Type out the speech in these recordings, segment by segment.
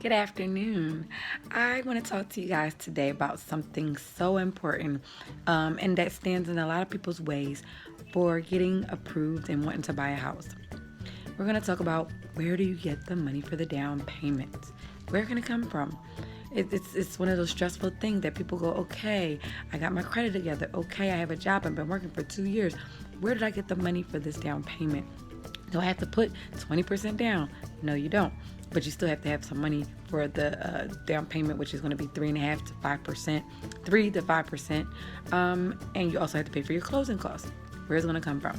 Good afternoon. I want to talk to you guys today about something so important and that stands in a lot of people's ways for getting approved and wanting to buy a house. We're going to talk about where do you get the money for the down payment? Where can it come from? It's one of those stressful things that people go, okay, I got my credit together. Okay, I have a job. I've been working for 2 years. Where did I get the money for this down payment? Do I have to put 20% down? No, you don't. But you still have to have some money for the down payment, which is going to be 3.5 to 5%, 3 to 5%, and you also have to pay for your closing costs. Where's it going to come from?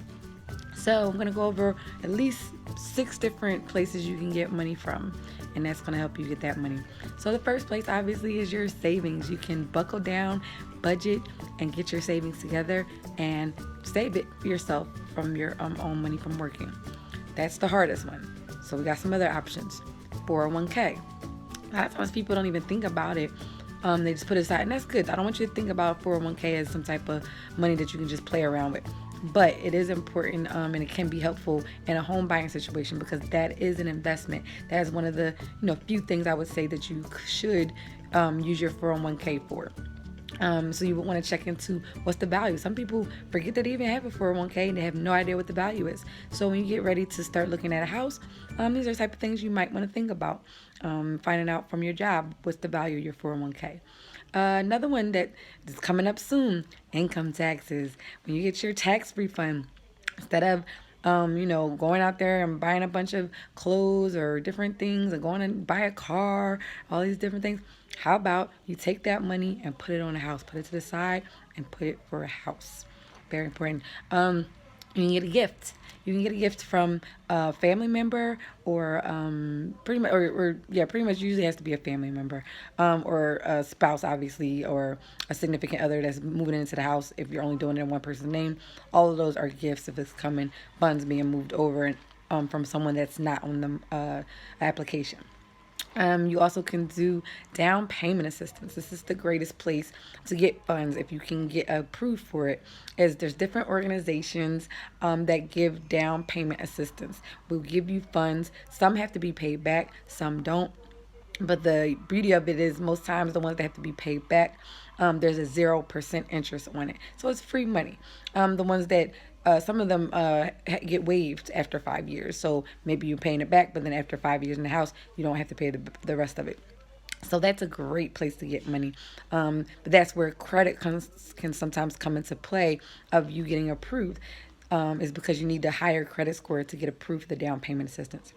So I'm going to go over at least 6 different places you can get money from, and that's going to help you get that money. So the first place obviously is your savings. You can buckle down, budget, and get your savings together and save it yourself from your own money from working. That's the hardest one. So we got some other options. 401k. A lot of times people don't even think about it. They just put it aside, and that's good. I don't want you to think about 401k as some type of money that you can just play around with. But it is important, and it can be helpful in a home buying situation because that is an investment. That is one of the few things I would say that you should use your 401k for. So you would want to check into what's the value. Some people forget that they even have a 401k and they have no idea what the value is. So when you get ready to start looking at a house, these are the type of things you might want to think about. Finding out from your job what's the value of your 401k. Another one that is coming up soon, income taxes. When you get your tax refund, instead of going out there and buying a bunch of clothes or different things and going and buy a car, all these different things. How about you take that money and put it on a house, put it to the side and put it for a house. Very important. You can get a gift. You can get a gift from a family member or pretty much, pretty much usually has to be a family member or a spouse, obviously, or a significant other that's moving into the house. If you're only doing it in one person's name, all of those are gifts if it's coming, funds being moved over from someone that's not on the application. You also can do down payment assistance. This is the greatest place to get funds if you can get approved for it. As there's different organizations that give down payment assistance. Will give you funds. Some have to be paid back, some don't. But the beauty of it is most times the ones that have to be paid back, there's a 0% interest on it. So it's free money. The ones that some of them get waived after 5 years. So maybe you're paying it back, but then after 5 years in the house, you don't have to pay the rest of it. So that's a great place to get money. But that's where credit can sometimes come into play of you getting approved. Is because you need a higher credit score to get approved for the down payment assistance.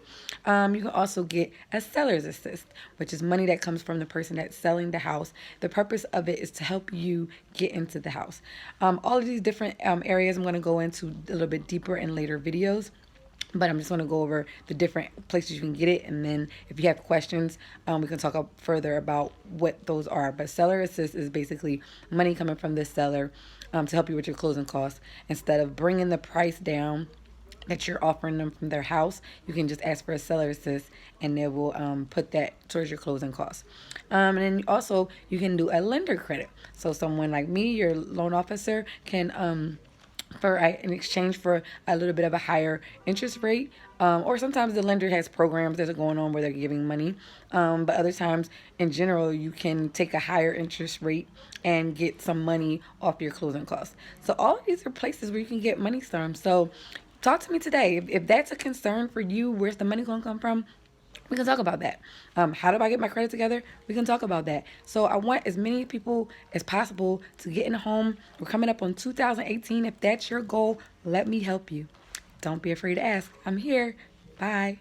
You can also get a seller's assist, which is money that comes from the person that's selling the house. The purpose of it is to help you get into the house. All of these different areas I'm going to go into a little bit deeper in later videos. But I'm just going to go over the different places you can get it. And then if you have questions, we can talk further about what those are. But seller assist is basically money coming from the seller to help you with your closing costs. Instead of bringing the price down that you're offering them from their house, you can just ask for a seller assist and they will put that towards your closing costs. And then also you can do a lender credit. So someone like me, your loan officer, can in exchange for a little bit of a higher interest rate. Or sometimes the lender has programs that are going on where they're giving money. But other times, in general, you can take a higher interest rate and get some money off your closing costs. So all of these are places where you can get money from. So talk to me today. If that's a concern for you, where's the money going to come from? We can talk about that. How do I get my credit together? We can talk about that. So I want as many people as possible to get in a home. We're coming up on 2018. If that's your goal, let me help you. Don't be afraid to ask. I'm here. Bye.